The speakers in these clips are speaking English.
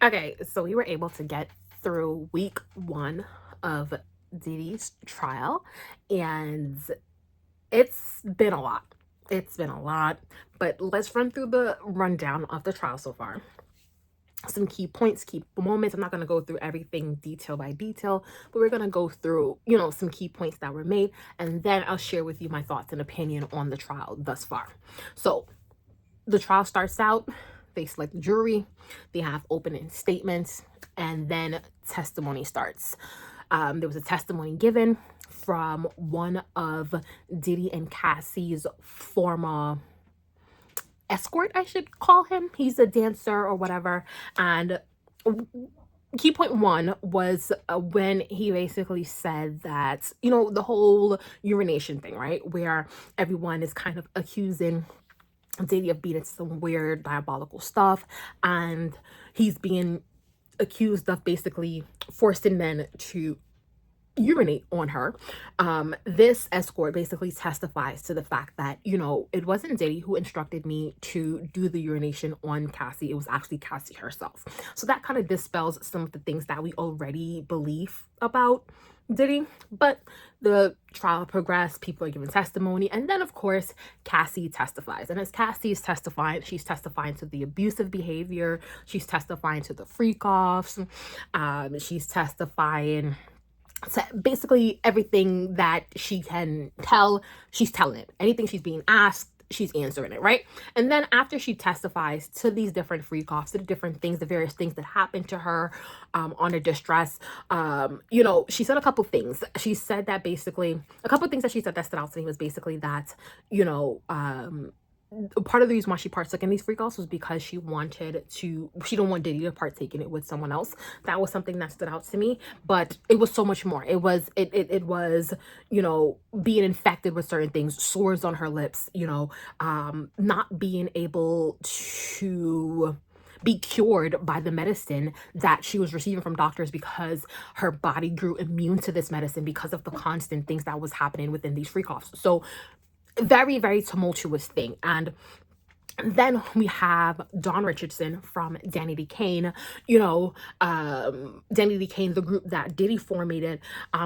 Okay, so we were able to get through week one of Diddy's trial, and it's been a lot. It's been a lot, but let's run through the rundown of the trial so far. Some key points, key moments. I'm not going to go through everything detail by detail, but we're going to go through, some key points that were made, and then I'll share with you my thoughts and opinion on the trial thus far. So, the trial starts out, they select the jury, they have opening statements, and then testimony starts. There was a testimony given from one of Diddy and Cassie's former escort, I should call him. He's a dancer or whatever. And key point one was when he basically said that, the whole urination thing, right? Where everyone is kind of accusing Diddy of being some weird diabolical stuff, and he's being accused of basically forcing men to urinate on her. This escort basically testifies to the fact that, it wasn't Diddy who instructed me to do the urination on Cassie. It was actually Cassie herself. So that kind of dispels some of the things that we already believe about Diddy. But the trial progressed, people are giving testimony, and then of course Cassie testifies. And as Cassie is testifying, she's testifying to the abusive behavior, she's testifying to the freak offs, she's testifying to basically everything that she can tell. She's telling it. Anything she's being asked, she's answering it, right? And then after she testifies to these different freak offs, to the different things, the various things that happened to her on a distress, she said a couple things. She said that basically, a couple of things that she said that stood out to me was basically that, part of the reason why she partook in these freak offs was because she didn't want Diddy to partake in it with someone else. That was something that stood out to me, but it was so much more. It was being infected with certain things, sores on her lips, not being able to be cured by the medicine that she was receiving from doctors because her body grew immune to this medicine because of the constant things that was happening within these freak offs. So very, very tumultuous thing. And then we have Don Richardson from Danny D. Kane, Danny D. Kane, the group that Diddy formated,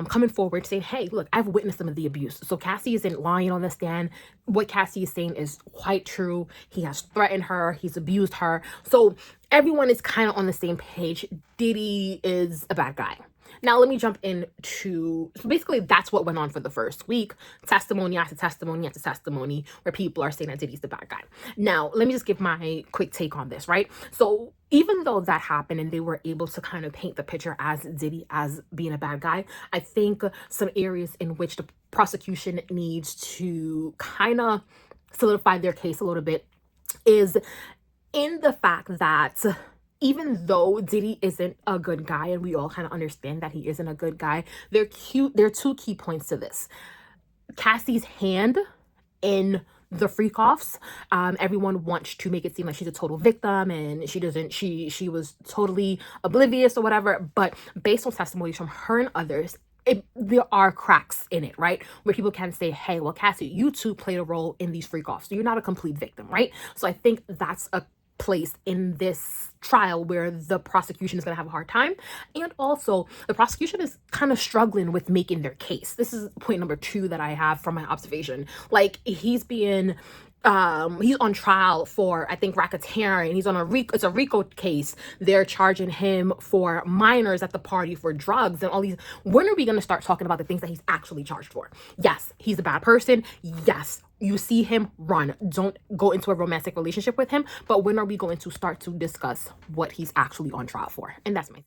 coming forward saying, hey, look, I've witnessed some of the abuse. So Cassie isn't lying on the stand. What Cassie is saying is quite true. He has threatened her. He's abused her. So everyone is kind of on the same page. Diddy is a bad guy. Now, let me jump into, so basically that's what went on for the first week. Testimony after testimony after testimony where people are saying that Diddy's the bad guy. Now, let me just give my quick take on this, right? So even though that happened and they were able to kind of paint the picture as Diddy as being a bad guy, I think some areas in which the prosecution needs to kind of solidify their case a little bit is in the fact that even though Diddy isn't a good guy, and we all kind of understand that he isn't a good guy, there are two key points to this. Cassie's hand in the freak offs. Everyone wants to make it seem like she's a total victim and she was totally oblivious or whatever. But based on testimonies from her and others, there are cracks in it, right? Where people can say, hey, well, Cassie, you too played a role in these freak offs. So you're not a complete victim, right? So I think that's a place in this trial where the prosecution is going to have a hard time, and also the prosecution is kind of struggling with making their case. This is point number 2 that I have from my observation. Like, he's on trial for, I think, racketeering. He's on it's a RICO case. They're charging him for minors at the party for drugs and all these. When are we going to start talking about the things that he's actually charged for? Yes, he's a bad person. Yes, you see him, run. Don't go into a romantic relationship with him. But when are we going to start to discuss what he's actually on trial for? And that's my